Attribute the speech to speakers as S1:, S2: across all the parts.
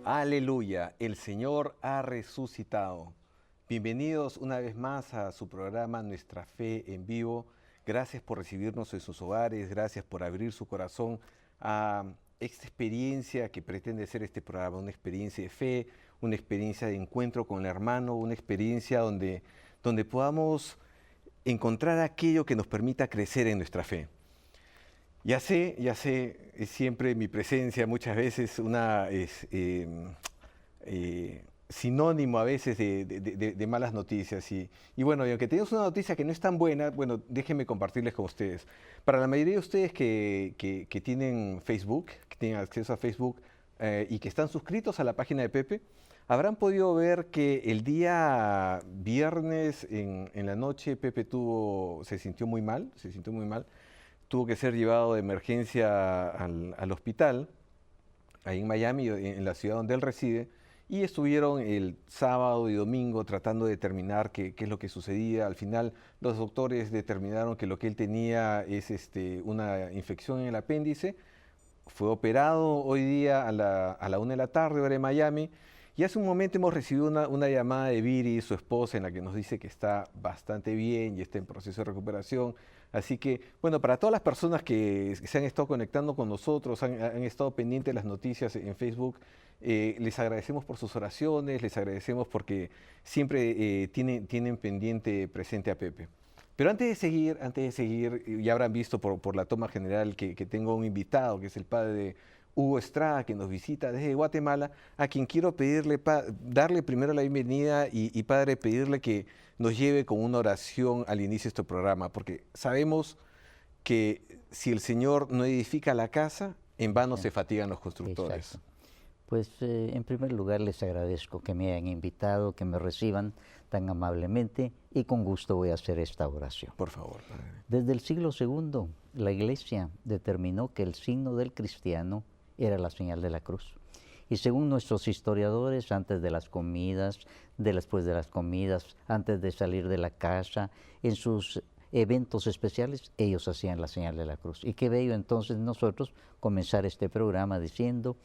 S1: Aleluya, el Señor ha resucitado. Bienvenidos una vez más a su programa Nuestra Fe en Vivo. Gracias por recibirnos en sus hogares, gracias por abrir su corazón a esta experiencia que pretende ser este programa, una experiencia de fe, una experiencia de encuentro con el hermano, una experiencia donde podamos encontrar aquello que nos permita crecer en nuestra fe. Ya sé, es siempre mi presencia muchas veces sinónimo a veces de malas noticias. Y bueno, y aunque tenemos una noticia que no es tan buena, bueno, déjenme compartirles con ustedes. Para la mayoría de ustedes que tienen Facebook, que tienen acceso a Facebook y que están suscritos a la página de Pepe, habrán podido ver que el día viernes en la noche Pepe se sintió muy mal, tuvo que ser llevado de emergencia al hospital, ahí en Miami, en la ciudad donde él reside, y estuvieron el sábado y domingo tratando de determinar qué es lo que sucedía. Al final, los doctores determinaron que lo que él tenía es una infección en el apéndice. Fue operado hoy día a la 1 de la tarde, hora de Miami. Y hace un momento hemos recibido una llamada de Viri, su esposa, en la que nos dice que está bastante bien y está en proceso de recuperación. Así que, bueno, para todas las personas que se han estado conectando con nosotros, han estado pendientes de las noticias en Facebook, les agradecemos por sus oraciones, les agradecemos porque siempre tienen pendiente presente a Pepe. Pero antes de seguir, ya habrán visto por la toma general que tengo un invitado, que es el padre Hugo Estrada, que nos visita desde Guatemala, a quien quiero darle primero la bienvenida y padre, pedirle que nos lleve con una oración al inicio de este programa, porque sabemos que si el Señor no edifica la casa, en vano se fatigan los constructores.
S2: Exacto. Pues en primer lugar les agradezco que me hayan invitado, que me reciban tan amablemente y con gusto voy a hacer esta oración.
S1: Por favor, padre.
S2: Desde el siglo II, la Iglesia determinó que el signo del cristiano era la señal de la cruz. Y según nuestros historiadores, antes de las comidas, después de las comidas, antes de salir de la casa, en sus eventos especiales, ellos hacían la señal de la cruz. Y qué bello entonces nosotros comenzar este programa diciendo: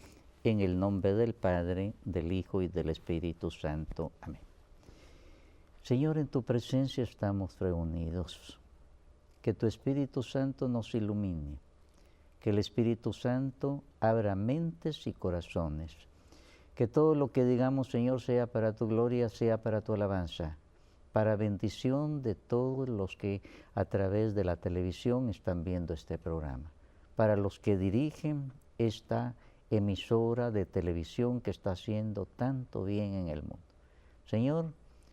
S2: en el nombre del Padre, del Hijo y del Espíritu Santo. Amén. Señor, en tu presencia estamos reunidos. Que tu Espíritu Santo nos ilumine. Que el Espíritu Santo abra mentes y corazones. Que todo lo que digamos, Señor, sea para tu gloria, sea para tu alabanza, para bendición de todos los que a través de la televisión están viendo este programa, para los que dirigen esta emisora de televisión que está haciendo tanto bien en el mundo. Señor,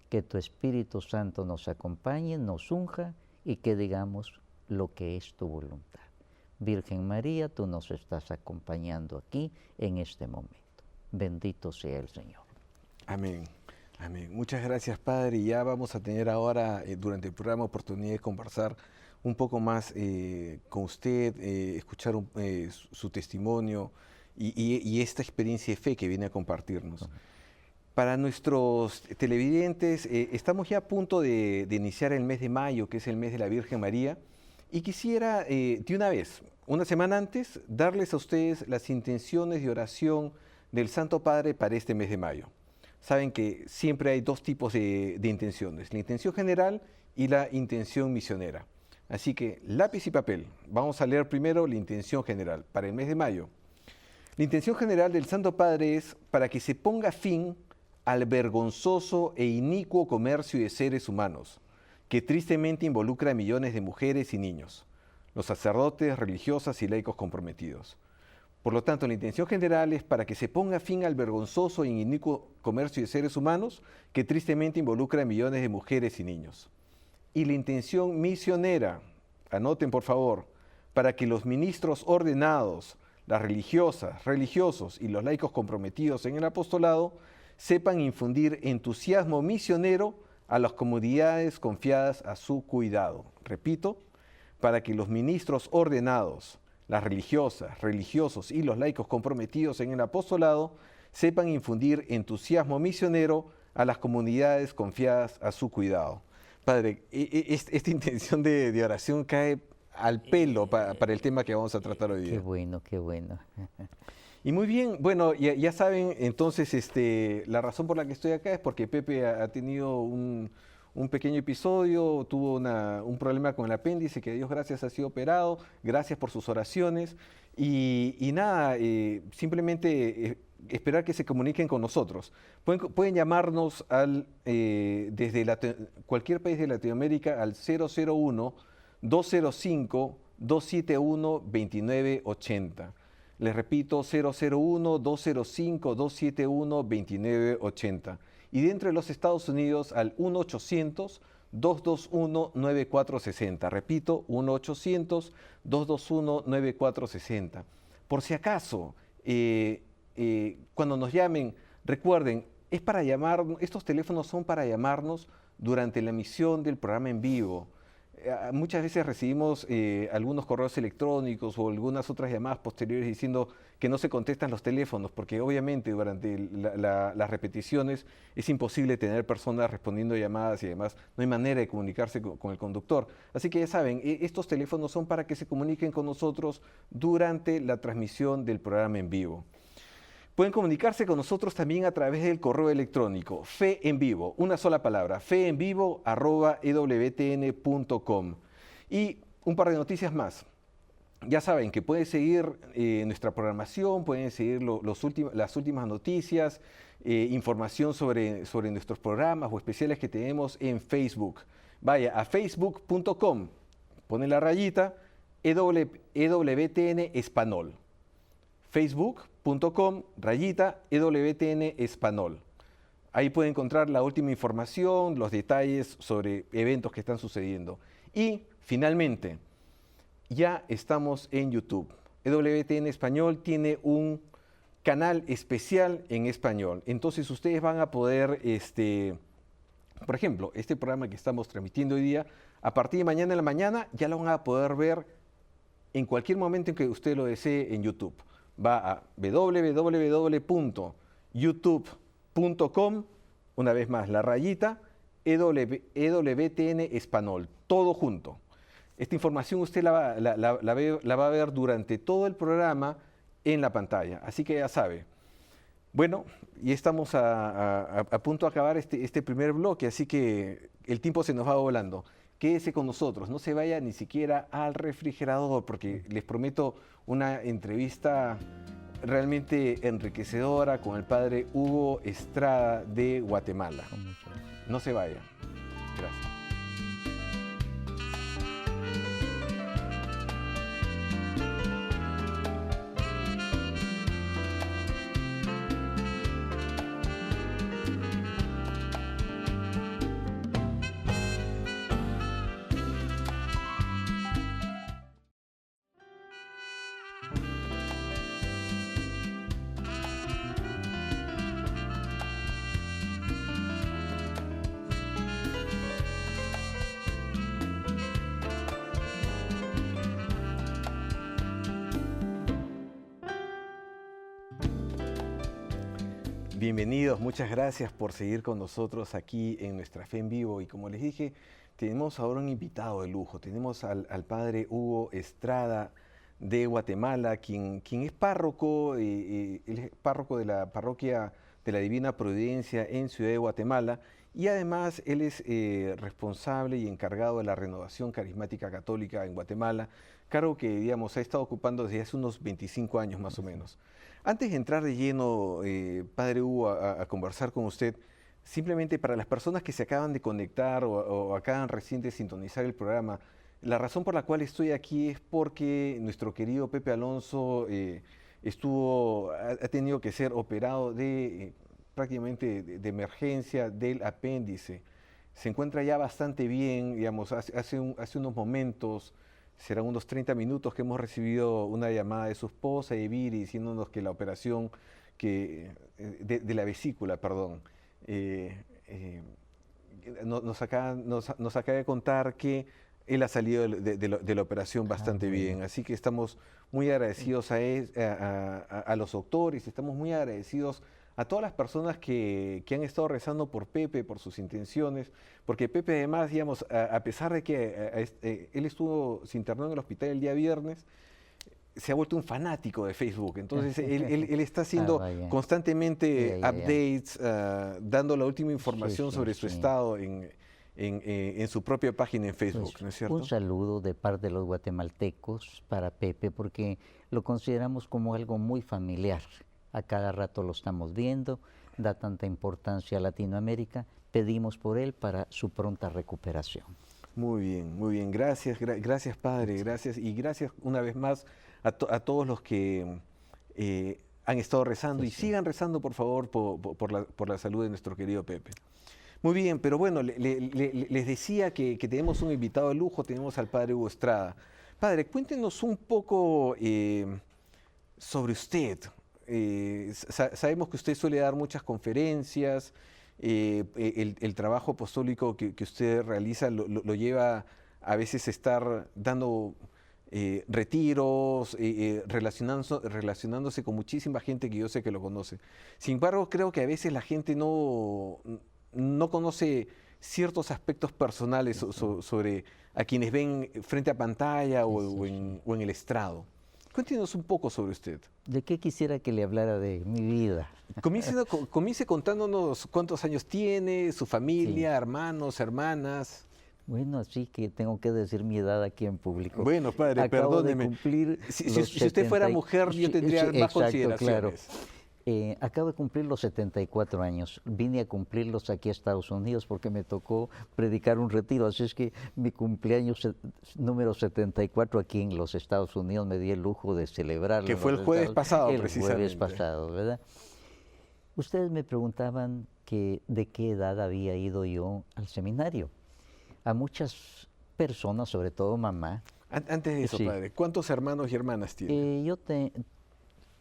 S2: que tu Espíritu Santo nos acompañe, nos unja y que digamos lo que es tu voluntad. Virgen María, tú nos estás acompañando aquí en este momento. Bendito sea el Señor.
S1: Amén. Amén. Muchas gracias, Padre. Y ya vamos a tener ahora, durante el programa, oportunidad de conversar un poco más con usted, escuchar su testimonio y esta experiencia de fe que viene a compartirnos. Para nuestros televidentes, estamos ya a punto de iniciar el mes de mayo, que es el mes de la Virgen María, y quisiera de una vez, una semana antes, darles a ustedes las intenciones de oración del Santo Padre para este mes de mayo. Saben que siempre hay dos tipos de intenciones, la intención general y la intención misionera. Así que lápiz y papel, vamos a leer primero la intención general para el mes de mayo. La intención general del Santo Padre es para que se ponga fin al vergonzoso e inicuo comercio de seres humanos, que tristemente involucra a millones de mujeres y niños, los sacerdotes, religiosas y laicos comprometidos. Por lo tanto, la intención general es para que se ponga fin al vergonzoso e inicuo comercio de seres humanos, que tristemente involucra a millones de mujeres y niños. Y la intención misionera, anoten por favor, para que los ministros ordenados, las religiosas, religiosos y los laicos comprometidos en el apostolado sepan infundir entusiasmo misionero a las comunidades confiadas a su cuidado. Repito, para que los ministros ordenados, las religiosas, religiosos y los laicos comprometidos en el apostolado sepan infundir entusiasmo misionero a las comunidades confiadas a su cuidado. Padre, esta intención de oración cae al pelo para el tema que vamos a tratar hoy día.
S2: Qué bueno, qué bueno.
S1: Y muy bien, bueno, ya saben, entonces la razón por la que estoy acá es porque Pepe ha tenido un pequeño episodio, tuvo un problema con el apéndice, que Dios gracias ha sido operado, gracias por sus oraciones. Y nada, simplemente esperar que se comuniquen con nosotros. Pueden llamarnos desde cualquier país de Latinoamérica al 001 205 271 2980. Les repito, 001-205-271-2980. Y dentro de los Estados Unidos al 1-800-221-9460. Repito, 1-800-221-9460. Por si acaso, cuando nos llamen, recuerden, es para llamar, estos teléfonos son para llamarnos durante la emisión del programa en vivo. Muchas veces recibimos algunos correos electrónicos o algunas otras llamadas posteriores diciendo que no se contestan los teléfonos, porque obviamente durante las repeticiones es imposible tener personas respondiendo llamadas y además no hay manera de comunicarse con el conductor. Así que ya saben, estos teléfonos son para que se comuniquen con nosotros durante la transmisión del programa en vivo. Pueden comunicarse con nosotros también a través del correo electrónico, fe en vivo, una sola palabra, feenvivo@ewtn.com. Y un par de noticias más. Ya saben que pueden seguir nuestra programación, pueden seguir las últimas noticias, información sobre nuestros programas o especiales que tenemos en Facebook. Vaya a facebook.com, ponen la rayita, EWTN Español. Facebook.com, EWTN Español. Ahí puede encontrar la última información, los detalles sobre eventos que están sucediendo. Y finalmente, ya estamos en YouTube. EWTN Español tiene un canal especial en español. Entonces ustedes van a poder, por ejemplo, este programa que estamos transmitiendo hoy día, a partir de mañana en la mañana ya lo van a poder ver en cualquier momento en que usted lo desee en YouTube. Va a www.youtube.com, una vez más la rayita, EWTN Español, todo junto. Esta información usted la va a ver durante todo el programa en la pantalla, así que ya sabe. Bueno, y estamos a punto de acabar este primer bloque, así que el tiempo se nos va volando. Quédese con nosotros, no se vaya ni siquiera al refrigerador, porque les prometo una entrevista realmente enriquecedora con el padre Hugo Estrada de Guatemala. No se vaya. Gracias. Bienvenidos, muchas gracias por seguir con nosotros aquí en nuestra Fe en Vivo. Y como les dije, tenemos ahora un invitado de lujo. Tenemos al padre Hugo Estrada de Guatemala, quien es párroco, él es párroco de la parroquia de la Divina Providencia en Ciudad de Guatemala. Y además él es responsable y encargado de la renovación carismática católica en Guatemala, cargo que, digamos, ha estado ocupando desde hace unos 25 años más o menos. Antes de entrar de lleno, Padre Hugo, a conversar con usted, simplemente para las personas que se acaban de conectar o acaban recién de sintonizar el programa, la razón por la cual estoy aquí es porque nuestro querido Pepe Alonso ha tenido que ser operado prácticamente de emergencia del apéndice. Se encuentra ya bastante bien, digamos, hace unos momentos, serán unos 30 minutos que hemos recibido una llamada de su esposa, Eviri, diciéndonos que la operación de la vesícula, perdón, nos acaba de contar que él ha salido de la operación bastante bien. Así que estamos muy agradecidos a los doctores, estamos muy agradecidos a todas las personas que han estado rezando por Pepe, por sus intenciones, porque Pepe además, digamos, a pesar de que él se internó en el hospital el día viernes, se ha vuelto un fanático de Facebook. Entonces, él está
S2: Ah,
S1: haciendo
S2: vaya.
S1: constantemente
S2: Ya, ya, ya.
S1: updates, dando la última
S2: Sí,
S1: información
S2: sí,
S1: sobre su
S2: sí.
S1: estado en su propia página en Facebook,
S2: Pues
S1: ¿no es
S2: un
S1: cierto?
S2: saludo de parte de los guatemaltecos para Pepe, porque lo consideramos como algo muy familiar. A cada rato lo estamos viendo, da tanta importancia a Latinoamérica. Pedimos por él para su pronta recuperación.
S1: Muy bien, muy bien. Gracias, gracias Padre, gracias. Y gracias una vez más a todos los que han estado rezando y
S2: Pues sí.
S1: sigan rezando, por favor, por la salud de nuestro querido Pepe. Muy bien, pero bueno, les decía que tenemos un invitado de lujo, tenemos al Padre Hugo Estrada. Padre, cuéntenos un poco sobre usted. Sabemos que usted suele dar muchas conferencias, el trabajo apostólico que usted realiza lo lleva a veces a estar dando retiros, relacionándose con muchísima gente que yo sé que lo conoce. Sin embargo, creo que a veces la gente no conoce ciertos aspectos personales
S2: Sí, sí,
S1: sobre a quienes ven frente a pantalla
S2: sí, sí,
S1: o
S2: sí.
S1: o en el estrado. Cuéntenos un poco sobre usted.
S2: ¿De qué quisiera que le hablara de mi vida?
S1: Comience contándonos cuántos años tiene, su
S2: Sí.
S1: familia, hermanos, hermanas.
S2: Bueno, así que tengo que decir mi edad aquí en público.
S1: Bueno, padre,
S2: Acabo de
S1: perdóneme.
S2: cumplir los
S1: Si usted fuera
S2: 70.
S1: mujer, yo
S2: Sí, sí,
S1: tendría más
S2: exacto, claro.
S1: consideraciones.
S2: Acabo de cumplir los 74 años. Vine a cumplirlos aquí a Estados Unidos porque me tocó predicar un retiro. Así es que mi cumpleaños número 74 aquí en los Estados Unidos me di el lujo de celebrarlo
S1: Que
S2: en
S1: fue
S2: los
S1: el jueves
S2: Estados
S1: pasado,
S2: el jueves
S1: precisamente.
S2: pasado, ¿verdad? Ustedes me preguntaban que de qué edad había ido yo al seminario. A muchas personas, sobre todo mamá,
S1: Antes de eso,
S2: sí.
S1: padre, ¿cuántos hermanos y hermanas tiene?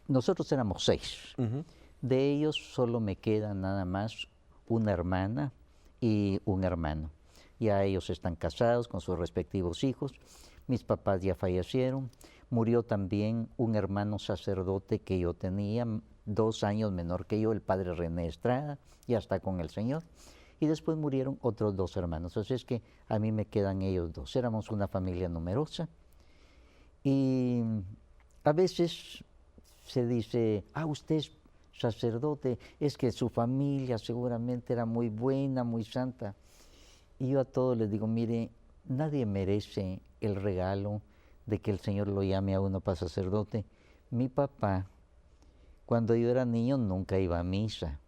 S2: Nosotros éramos 6.
S1: Ujú.
S2: De ellos solo me queda nada más una hermana y un hermano. Ya ellos están casados con sus respectivos hijos. Mis papás ya fallecieron. Murió también un hermano sacerdote que yo tenía, 2 años menor que yo, el padre René Estrada, ya está con el Señor. Y después murieron otros 2 hermanos. Así es que a mí me quedan ellos 2. Éramos una familia numerosa. Y a veces se dice, usted es sacerdote, es que su familia seguramente era muy buena, muy santa. Y yo a todos les digo, mire, nadie merece el regalo de que el Señor lo llame a uno para sacerdote. Mi papá, cuando yo era niño, nunca iba a misa,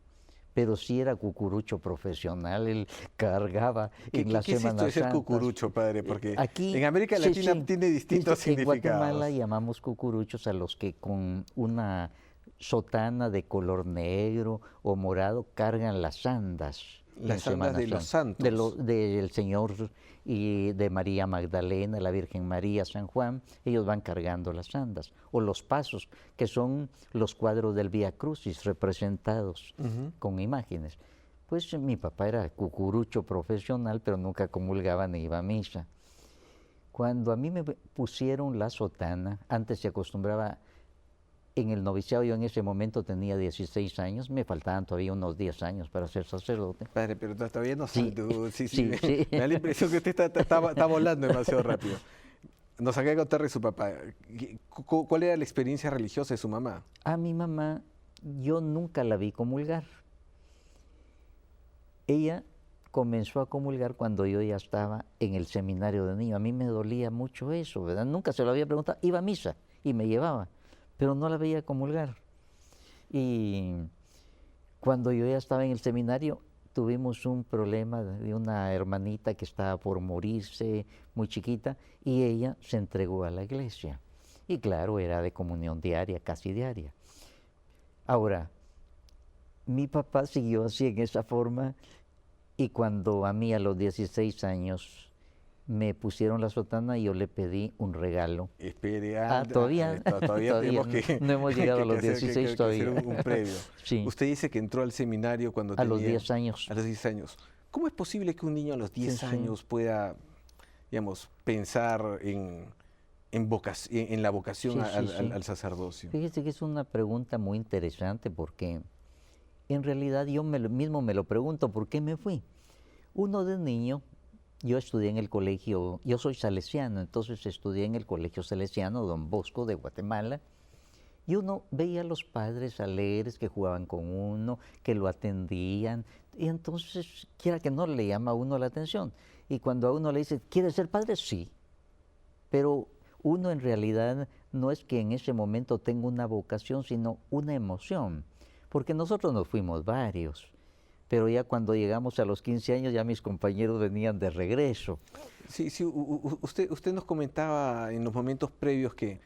S2: pero sí era cucurucho profesional, él cargaba en las
S1: Qué es esto de
S2: Semanas
S1: ser
S2: Santas.
S1: cucurucho, padre? Porque en
S2: Aquí,
S1: América
S2: sí,
S1: Latina
S2: sí,
S1: tiene distintos
S2: en Guatemala
S1: significados.
S2: llamamos cucuruchos a los que con una sotana de color negro o morado cargan las andas en
S1: Las andas
S2: Semana
S1: de los
S2: Santa,
S1: santos.
S2: del Señor y de María Magdalena, la Virgen María, San Juan. Ellos van cargando las andas, o los pasos, que son los cuadros del Vía Crucis representados
S1: Ujú.
S2: con imágenes. Pues mi papá era cucurucho profesional, pero nunca comulgaba ni iba a misa. Cuando a mí me pusieron la sotana, antes se acostumbraba en el noviciado, yo en ese momento tenía 16 años, me faltaban todavía unos 10 años para ser sacerdote.
S1: Padre, pero todavía no
S2: Sí,
S1: sabe. Sí, sí,
S2: sí, sí.
S1: me da la impresión que usted está volando demasiado rápido. Nos acaba de contar de su papá. ¿Cuál era la experiencia religiosa de su mamá?
S2: A mi mamá yo nunca la vi comulgar. Ella comenzó a comulgar cuando yo ya estaba en el seminario de niño. A mí me dolía mucho eso, ¿verdad? Nunca se lo había preguntado. Iba a misa y me llevaba, pero no la veía comulgar. Y cuando yo ya estaba en el seminario, tuvimos un problema de una hermanita que estaba por morirse, muy chiquita, y ella se entregó a la iglesia. Y claro, era de comunión diaria, casi diaria. Ahora, mi papá siguió así en esa forma, y cuando a mí a los 16 años me pusieron la sotana, yo le pedí un regalo.
S1: Espere,
S2: Todavía,
S1: todavía
S2: todavía
S1: tenemos que,
S2: no hemos llegado a los 16
S1: que hacer
S2: todavía.
S1: un previo.
S2: Sí,
S1: Usted dice que entró al seminario cuando
S2: a los
S1: tenía
S2: 10 años.
S1: a los 10 años. ¿Cómo es posible que un niño a los
S2: Sí,
S1: 10
S2: sí.
S1: años pueda, digamos, pensar en la vocación
S2: Sí, sí, sí.
S1: al sacerdocio?
S2: Fíjese que es una pregunta muy interesante porque en realidad yo mismo me lo pregunto, ¿por qué me fui? Uno de niño yo estudié en el colegio, yo soy salesiano, entonces estudié en el colegio salesiano Don Bosco de Guatemala, y uno veía a los padres alegres que jugaban con uno, que lo atendían, y entonces, quiera que no, le llama a uno la atención. Y cuando a uno le dice, ¿quieres ser padre? Sí. Pero uno en realidad no es que en ese momento tenga una vocación, sino una emoción. Porque nosotros nos fuimos varios, pero ya cuando llegamos a los 15 años ya mis compañeros venían de regreso.
S1: Sí, sí, usted nos comentaba en los momentos previos que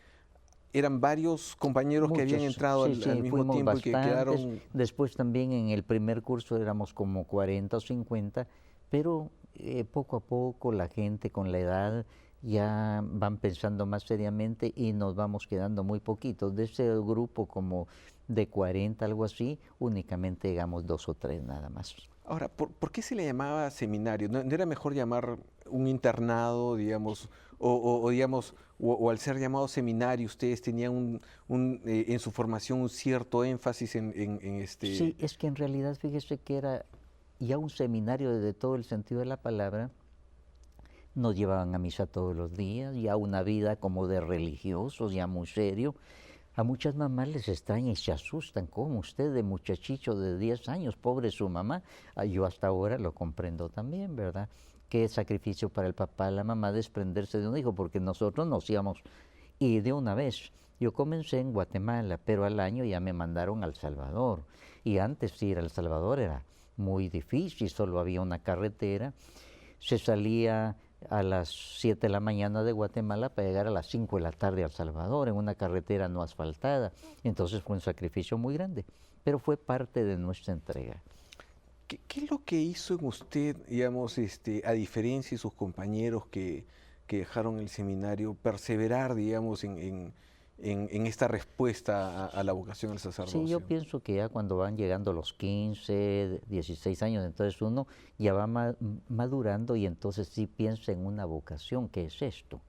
S1: eran varios compañeros que habían
S2: Muchos,
S1: entrado
S2: sí,
S1: al
S2: sí,
S1: mismo
S2: fuimos
S1: tiempo y que
S2: bastantes.
S1: quedaron.
S2: Después también en el primer curso éramos como 40 o 50, pero poco a poco la gente con la edad ya van pensando más seriamente y nos vamos quedando muy poquitos. De ese grupo como de 40, algo así, únicamente llegamos 2 o 3 nada más.
S1: Ahora, ¿por qué se le llamaba seminario? ¿No era mejor llamar un internado, digamos, digamos, o al ser llamado seminario, ustedes tenían en su formación un cierto énfasis en este?
S2: Sí, es que en realidad fíjese que era ya un seminario desde todo el sentido de la palabra. Nos llevaban a misa todos los días, ya una vida como de religiosos, ya muy serio. A muchas mamás les extraña y se asustan, ¿cómo usted de muchachito de 10 años, pobre su mamá? Yo hasta ahora lo comprendo también, ¿verdad? Qué sacrificio para el papá, la mamá, desprenderse de un hijo, porque nosotros nos íbamos y de una vez. Yo comencé en Guatemala, pero al año ya me mandaron a El Salvador. Y antes ir a El Salvador era muy difícil, solo había una carretera. Se salía a las 7 de la mañana de Guatemala para llegar a las 5 de la tarde a El Salvador, en una carretera no asfaltada. Entonces fue un sacrificio muy grande, pero fue parte de nuestra entrega.
S1: ¿Qué es lo que hizo en usted, digamos, a diferencia de sus compañeros que dejaron el seminario, perseverar, digamos, en esta respuesta a la vocación al
S2: Sí, yo
S1: sacerdocio?
S2: pienso que ya cuando van llegando los 15, 16 años, entonces uno ya va madurando y entonces sí piensa en una vocación, ¿qué es esto?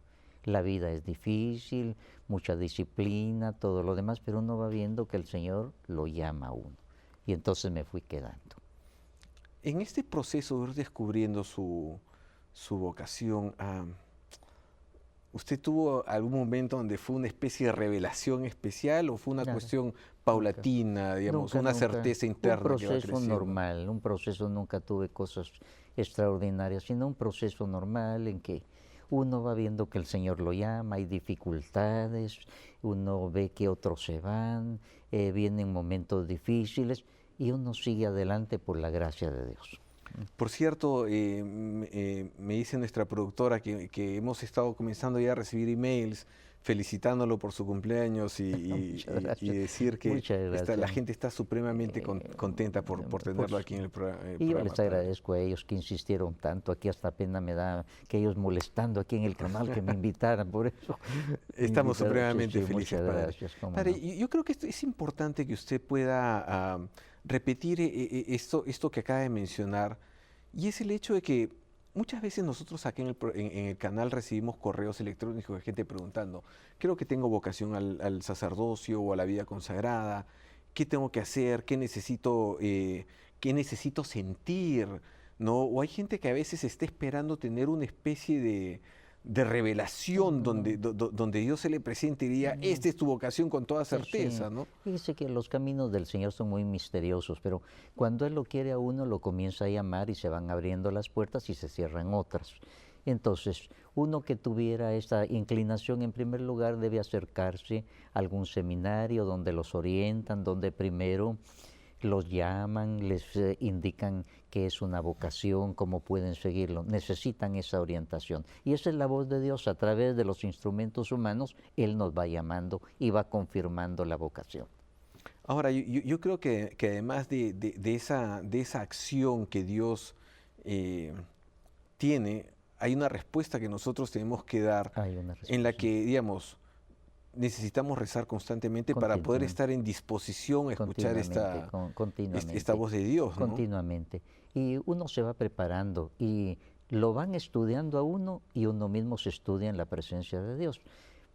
S2: La vida es difícil, mucha disciplina, todo lo demás, pero uno va viendo que el Señor lo llama a uno. Y entonces me fui quedando.
S1: En este proceso de ir descubriendo su vocación, ¿usted tuvo algún momento donde fue una especie de revelación especial o fue una
S2: Nada,
S1: cuestión
S2: nunca.
S1: paulatina, digamos,
S2: Nunca,
S1: una
S2: nunca.
S1: certeza
S2: Un
S1: interna que va
S2: proceso
S1: creciendo?
S2: normal, un proceso, nunca tuve cosas extraordinarias, sino un proceso normal en que uno va viendo que el Señor lo llama, hay dificultades, uno ve que otros se van, vienen momentos difíciles y uno sigue adelante por la gracia de Dios.
S1: Por cierto, me dice nuestra productora que hemos estado comenzando ya a recibir emails felicitándolo por su cumpleaños
S2: Muchas
S1: y
S2: gracias,
S1: decir que
S2: muchas
S1: la
S2: gracias.
S1: gente está supremamente contenta por tenerlo
S2: Pues,
S1: aquí en el
S2: y yo
S1: programa,
S2: les
S1: padre.
S2: agradezco a ellos que insistieron tanto, aquí hasta pena me da que ellos molestando aquí en el canal que me invitaran, por eso me
S1: Estamos
S2: invitaron. Sí,
S1: supremamente
S2: sí,
S1: felices,
S2: muchas
S1: padre.
S2: gracias, cómo
S1: Padre,
S2: no.
S1: yo creo que es importante que usted pueda repetir esto que acaba de mencionar, y es el hecho de que muchas veces nosotros aquí en el canal recibimos correos electrónicos de gente preguntando, creo que tengo vocación al sacerdocio o a la vida consagrada, ¿qué tengo que hacer? Qué necesito sentir? ¿No? O hay gente que a veces está esperando tener una especie de revelación
S2: No,
S1: donde Dios se le presente y diga,
S2: no.
S1: esta es tu vocación con toda
S2: Sí, sí.
S1: certeza, ¿no?
S2: Fíjese que los caminos del Señor son muy misteriosos, pero cuando Él lo quiere a uno, lo comienza a llamar y se van abriendo las puertas y se cierran otras. Entonces, uno que tuviera esta inclinación, en primer lugar, debe acercarse a algún seminario donde los orientan, donde primero los llaman, les indican qué es una vocación, cómo pueden seguirlo. Necesitan esa orientación. Y esa es la voz de Dios a través de los instrumentos humanos. Él nos va llamando y va confirmando la vocación.
S1: Ahora, yo creo que además de esa acción que Dios eh, tiene, hay una respuesta que nosotros tenemos que dar
S2: Hay una
S1: en la
S2: respuesta.
S1: que, digamos, necesitamos rezar constantemente para poder
S2: Continuamente,
S1: estar en disposición a escuchar
S2: continuamente,
S1: esta
S2: continuamente,
S1: voz de Dios, ¿no?
S2: continuamente. Y uno se va preparando y lo van estudiando a uno y uno mismo se estudia en la presencia de Dios.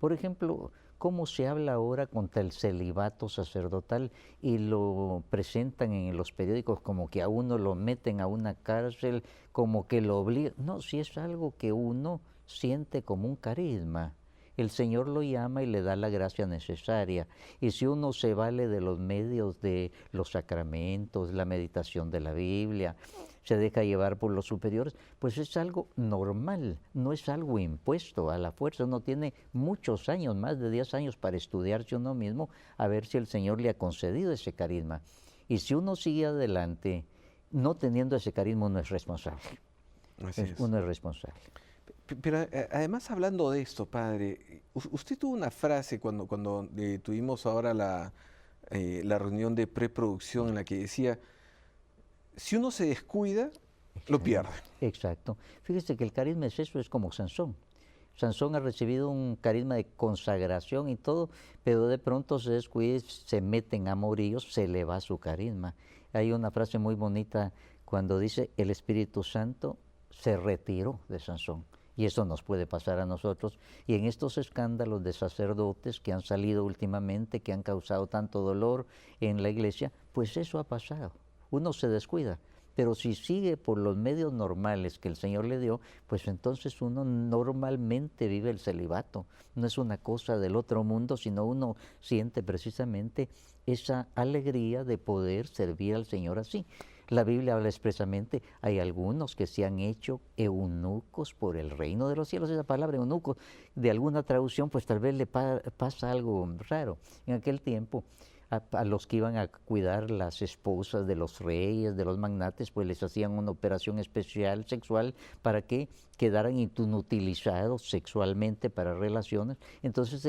S2: Por ejemplo, cómo se habla ahora contra el celibato sacerdotal y lo presentan en los periódicos como que a uno lo meten a una cárcel, como que lo obligan. No, si es algo que uno siente como un carisma. El Señor lo llama y le da la gracia necesaria. Y si uno se vale de los medios de los sacramentos, la meditación de la Biblia, se deja llevar por los superiores, pues es algo normal, no es algo impuesto a la fuerza. Uno tiene muchos años, más de 10 años para estudiarse uno mismo, a ver si el Señor le ha concedido ese carisma. Y si uno sigue adelante, no teniendo ese carisma, uno es responsable.
S1: Así es.
S2: Uno es responsable.
S1: Pero además hablando de esto, padre, usted tuvo una frase cuando tuvimos ahora la reunión de preproducción en la que decía, si uno se descuida, lo pierde.
S2: Exacto. Fíjese que el carisma es eso, es como Sansón. Sansón ha recibido un carisma de consagración y todo, pero de pronto se descuida, se meten amoríos, se le va su carisma. Hay una frase muy bonita cuando dice, el Espíritu Santo se retiró de Sansón. Y eso nos puede pasar a nosotros. Y en estos escándalos de sacerdotes que han salido últimamente, que han causado tanto dolor en la iglesia, pues eso ha pasado. Uno se descuida. Pero si sigue por los medios normales que el Señor le dio, pues entonces uno normalmente vive el celibato. No es una cosa del otro mundo, sino uno siente precisamente esa alegría de poder servir al Señor así. La Biblia habla expresamente, hay algunos que se han hecho eunucos por el reino de los cielos. Esa palabra eunuco, de alguna traducción, pues tal vez le pasa algo raro. En aquel tiempo, a los que iban a cuidar las esposas de los reyes, de los magnates, pues les hacían una operación especial sexual para que quedaran inutilizados sexualmente para relaciones. Entonces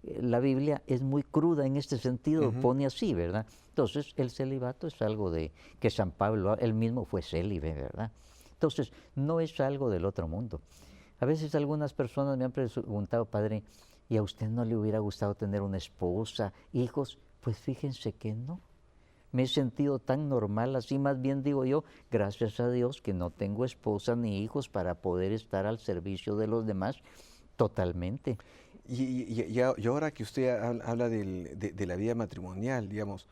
S2: la Biblia es muy cruda en este sentido, pone así, ¿verdad? Entonces el celibato es algo de que San Pablo, él mismo fue célibe, ¿verdad? Entonces no es algo del otro mundo. A veces algunas personas me han preguntado, padre, ¿y a usted no le hubiera gustado tener una esposa, hijos? Pues fíjense que no. Me he sentido tan normal, así más bien digo yo, gracias a Dios que no tengo esposa ni hijos para poder estar al servicio de los demás totalmente.
S1: Y ahora que usted habla de la vida matrimonial, digamos,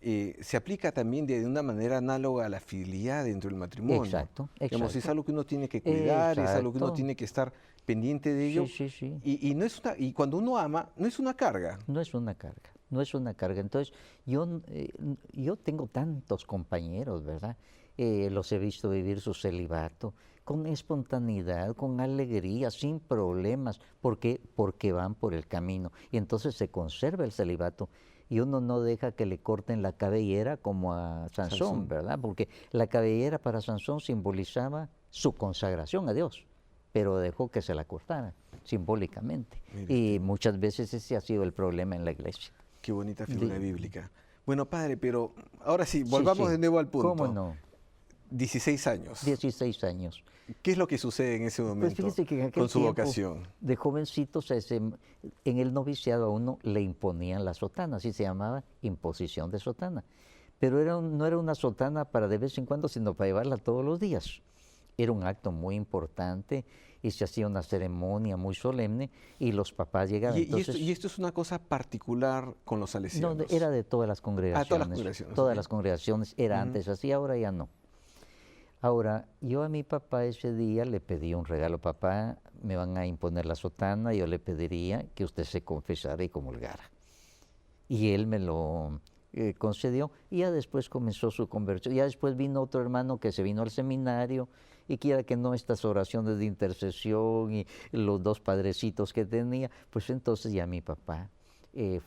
S1: se aplica también de una manera análoga a la fidelidad dentro del matrimonio.
S2: Exacto,
S1: Digamos,
S2: exacto.
S1: es algo que uno tiene que cuidar, es algo que uno
S2: Exacto.
S1: tiene que estar pendiente de ello.
S2: Sí, sí, sí.
S1: Y no es y cuando uno ama, no es una carga.
S2: No es una carga, no es una carga. Entonces, yo tengo tantos compañeros, ¿verdad? Los he visto vivir su celibato con espontaneidad, con alegría, sin problemas. ¿Por qué? Porque van por el camino. Y entonces se conserva el celibato. Y uno no deja que le corten la cabellera como a Sansón, ¿verdad? Porque la cabellera para Sansón simbolizaba su consagración a Dios, pero dejó que se la cortaran simbólicamente.
S1: Mire
S2: Y
S1: usted.
S2: muchas veces ese ha sido el problema en la iglesia.
S1: Qué bonita figura
S2: Di-
S1: bíblica. Bueno, padre, pero ahora sí,
S2: Sí,
S1: volvamos
S2: sí.
S1: de nuevo al punto.
S2: ¿Cómo no?
S1: 16 años.
S2: 16 años.
S1: ¿Qué es lo que sucede en ese
S2: Pues
S1: momento
S2: fíjese que en aquel
S1: con su
S2: tiempo,
S1: vocación?
S2: de jovencitos, en el noviciado a uno le imponían la sotana, así se llamaba, imposición de sotana. Pero no era una sotana para de vez en cuando, sino para llevarla todos los días. Era un acto muy importante y se hacía una ceremonia muy solemne y los papás llegaban. Entonces,
S1: Y esto es una cosa particular con los
S2: no,
S1: salesianos.
S2: era de todas las congregaciones.
S1: todas las congregaciones,
S2: Todas
S1: ok.
S2: las congregaciones era antes así, ahora ya no. Ahora, yo a mi papá ese día le pedí un regalo. Papá, me van a imponer la sotana, yo le pediría que usted se confesara y comulgara. Y él me lo concedió y ya después comenzó su conversión. Ya después vino otro hermano que se vino al seminario y quiera que no, estas oraciones de intercesión y los dos padrecitos que tenía, pues entonces ya mi papá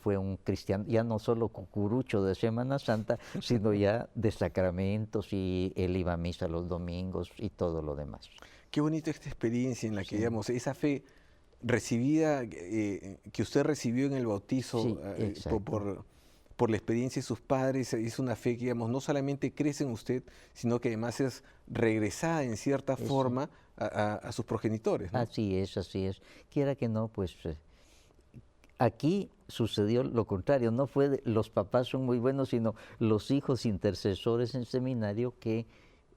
S2: fue un cristiano, ya no solo cucurucho de Semana Santa, sino ya de sacramentos, y él iba a misa los domingos y todo lo demás.
S1: Qué bonita esta experiencia en la que,
S2: Sí.
S1: digamos, esa fe recibida, que usted recibió en el bautizo,
S2: Sí, exacto.
S1: por la experiencia de sus padres, es una fe que, digamos, no solamente crece en usted, sino que además es regresada en cierta
S2: Eso.
S1: forma a sus progenitores, ¿no?
S2: Así es, así es. Quiera que no, pues aquí sucedió lo contrario, no fue los papás son muy buenos, sino los hijos intercesores en seminario que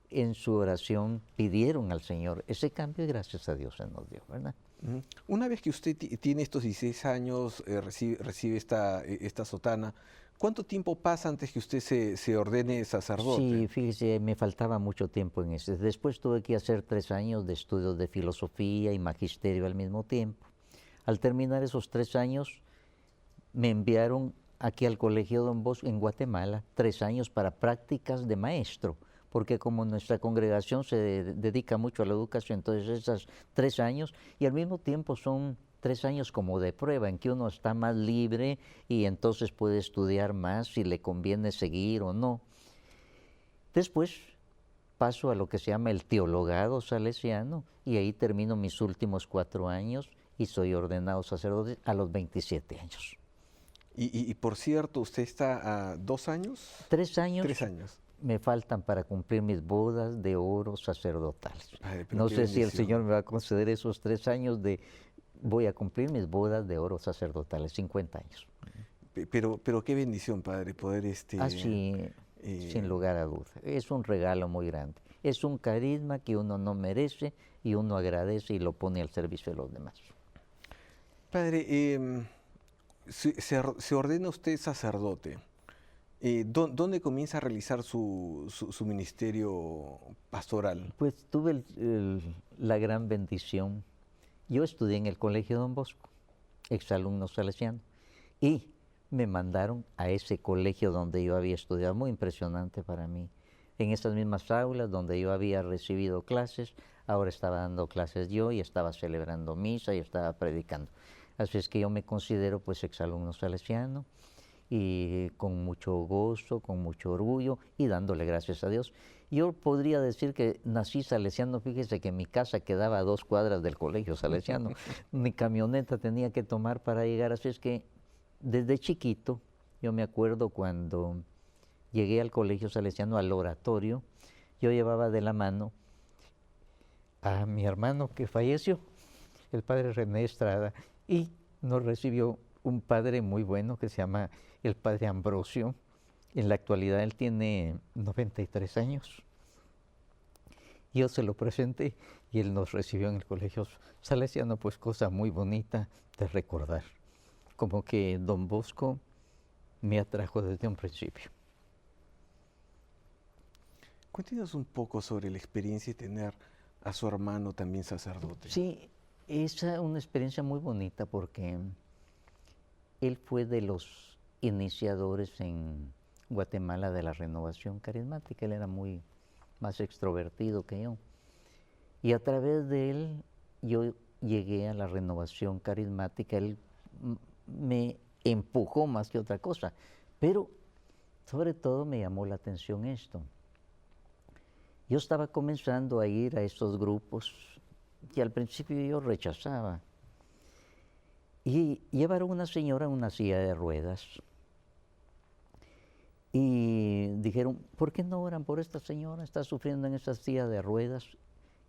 S2: en su oración pidieron al Señor ese cambio y gracias a Dios se nos dio, ¿verdad?
S1: Ujú. Una vez que usted tiene estos 16 años, recibe esta sotana, ¿cuánto tiempo pasa antes que usted se ordene sacerdote?
S2: Sí, fíjese, me faltaba mucho tiempo en ese. Después tuve que hacer 3 años de estudios de filosofía y magisterio al mismo tiempo. Al terminar esos 3 años, me enviaron aquí al Colegio Don Bosco en Guatemala, 3 años para prácticas de maestro, porque como nuestra congregación se dedica mucho a la educación, entonces esas 3 años, y al mismo tiempo son 3 años como de prueba, en que uno está más libre y entonces puede estudiar más si le conviene seguir o no. Después paso a lo que se llama el teologado salesiano y ahí termino mis últimos 4 años y soy ordenado sacerdote a los 27 años.
S1: Y por cierto, ¿usted está a 2 años?
S2: 3 años
S1: 3 años.
S2: me faltan para cumplir mis bodas de oro sacerdotales.
S1: Padre, pero
S2: No
S1: qué
S2: sé si el
S1: bendición.
S2: Señor me va a conceder esos 3 años de... Voy a cumplir mis bodas de oro sacerdotales, 50 años.
S1: Pero qué bendición, Padre, poder
S2: Así, sin
S1: eh,
S2: lugar a duda. Es un regalo muy grande. Es un carisma que uno no merece y uno agradece y lo pone al servicio de los demás.
S1: Padre, se ordena usted sacerdote. ¿Dónde comienza a realizar su ministerio pastoral?
S2: Pues tuve la gran bendición. Yo estudié en el Colegio Don Bosco, exalumno salesiano, y me mandaron a ese colegio donde yo había estudiado, muy impresionante para mí. En esas mismas aulas donde yo había recibido clases, ahora estaba dando clases yo y estaba celebrando misa y estaba predicando. Así es que yo me considero pues exalumno salesiano y con mucho gozo, con mucho orgullo y dándole gracias a Dios. Yo podría decir que nací salesiano, fíjese que mi casa quedaba a 2 cuadras del colegio salesiano, mi camioneta tenía que tomar para llegar, así es que desde chiquito, yo me acuerdo cuando llegué al colegio salesiano, al oratorio, yo llevaba de la mano a mi hermano que falleció, el padre René Estrada, y nos recibió un padre muy bueno que se llama el padre Ambrosio. En la actualidad él tiene 93 años. Yo se lo presenté y él nos recibió en el colegio salesiano, pues cosa muy bonita de recordar. Como que Don Bosco me atrajo desde un principio.
S1: Cuéntenos un poco sobre la experiencia de tener a su hermano también sacerdote.
S2: Sí, es una experiencia muy bonita porque él fue de los iniciadores en Guatemala de la renovación carismática. Él era muy más extrovertido que yo. Y a través de él yo llegué a la renovación carismática. Él me empujó más que otra cosa. Pero sobre todo me llamó la atención esto. Yo estaba comenzando a ir a estos grupos que al principio yo rechazaba. Y llevaron a una señora en una silla de ruedas. Y dijeron, ¿por qué no oran por esta señora? Está sufriendo en esa silla de ruedas.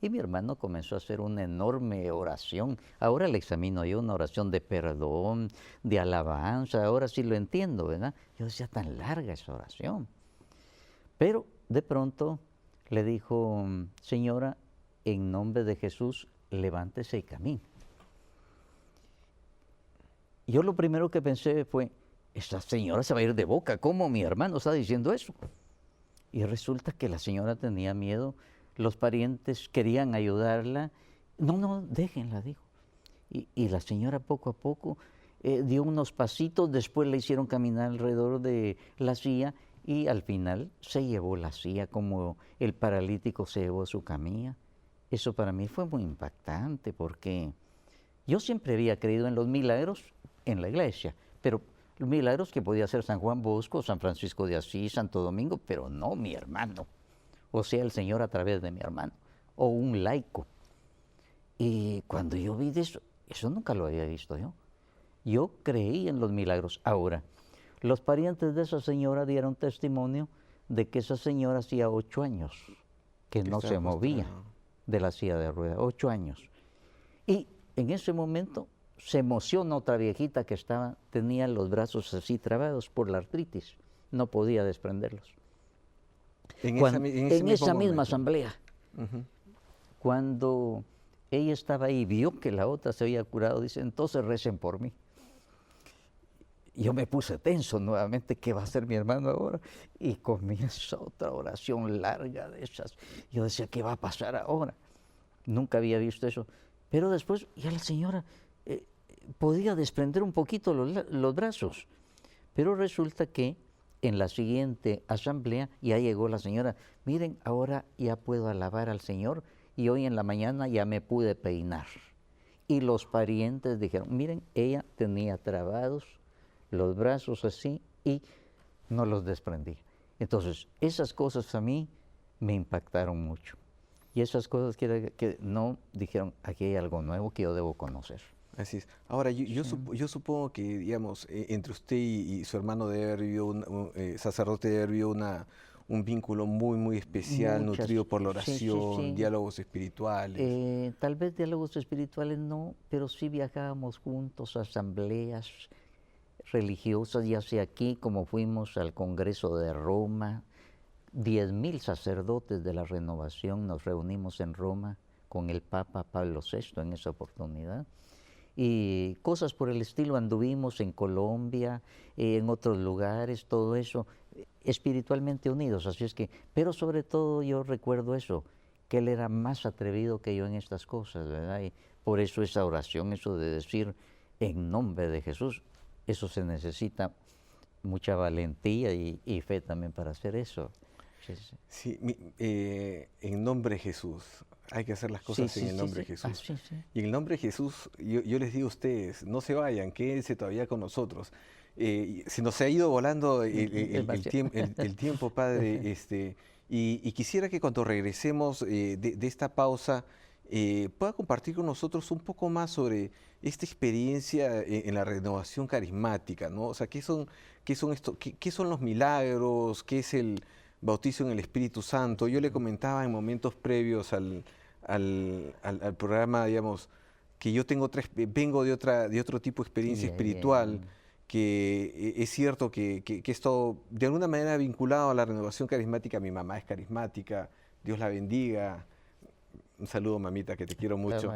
S2: Y mi hermano comenzó a hacer una enorme oración. Ahora le examino yo, una oración de perdón, de alabanza. Ahora sí lo entiendo, ¿verdad? Yo decía, tan larga esa oración. Pero de pronto le dijo, señora, en nombre de Jesús, levántese y camine. Yo lo primero que pensé fue, esta señora se va a ir de boca, ¿cómo mi hermano está diciendo eso? Y resulta que la señora tenía miedo, los parientes querían ayudarla. No, déjenla, dijo. Y la señora poco a poco dio unos pasitos, después le hicieron caminar alrededor de la silla y al final se llevó la silla como el paralítico se llevó su camilla. Eso para mí fue muy impactante porque yo siempre había creído en los milagros en la iglesia, pero los milagros que podía hacer San Juan Bosco, San Francisco de Asís, Santo Domingo, pero no mi hermano, o sea, el Señor a través de mi hermano, o un laico. Y cuando yo vi eso nunca lo había visto yo. Yo creí en los milagros. Ahora, los parientes de esa señora dieron testimonio de que esa señora hacía 8 años que no se movía de la silla de ruedas, 8 años. Y en ese momento se emociona otra viejita que tenía los brazos así trabados por la artritis, no podía desprenderlos. En esa misma asamblea, cuando ella estaba ahí, vio que la otra se había curado, dice, entonces recen por mí. Yo me puse tenso nuevamente, ¿qué va a hacer mi hermano ahora? Y comienza otra oración larga de esas. Yo decía, ¿qué va a pasar ahora? Nunca había visto eso. Pero después ya la señora podía desprender un poquito los brazos. Pero resulta que en la siguiente asamblea ya llegó la señora, miren, ahora ya puedo alabar al Señor y hoy en la mañana ya me pude peinar. Y los parientes dijeron, miren, ella tenía trabados los brazos así y no los desprendía. Entonces, esas cosas a mí me impactaron mucho. Y esas cosas que no dijeron, aquí hay algo nuevo que yo debo conocer.
S1: Así es. Ahora, yo supongo que, digamos, entre usted y su hermano debe haber habido sacerdote, debe haber habido un vínculo muy, muy especial, nutrido por la oración, diálogos espirituales.
S2: Tal vez diálogos espirituales no, pero sí viajábamos juntos a asambleas religiosas, ya sea aquí, como fuimos al Congreso de Roma. 10.000 sacerdotes de la Renovación nos reunimos en Roma con el Papa Pablo VI en esa oportunidad. Y cosas por el estilo, anduvimos en Colombia, en otros lugares, todo eso, espiritualmente unidos, así es que, pero sobre todo yo recuerdo eso, que él era más atrevido que yo en estas cosas, ¿verdad? Y por eso esa oración, eso de decir en nombre de Jesús, eso se necesita mucha valentía y fe también para hacer eso.
S1: Sí, en nombre de Jesús. Hay que hacer las cosas en el nombre de Jesús. Y en el nombre de Jesús, yo les digo a ustedes, no se vayan, quédense todavía con nosotros. Se nos ha ido volando el tiempo, Padre, y quisiera que cuando regresemos de esta pausa, pueda compartir con nosotros un poco más sobre esta experiencia en la renovación carismática, ¿no? O sea, ¿qué son qué son los milagros? ¿Qué es el bautizo en el Espíritu Santo? Yo le comentaba en momentos previos al programa, digamos, que yo vengo de otro tipo de experiencia espiritual, que es cierto que he estado de alguna manera vinculado a la renovación carismática. Mi mamá es carismática, Dios la bendiga. Un saludo, mamita, que te quiero mucho.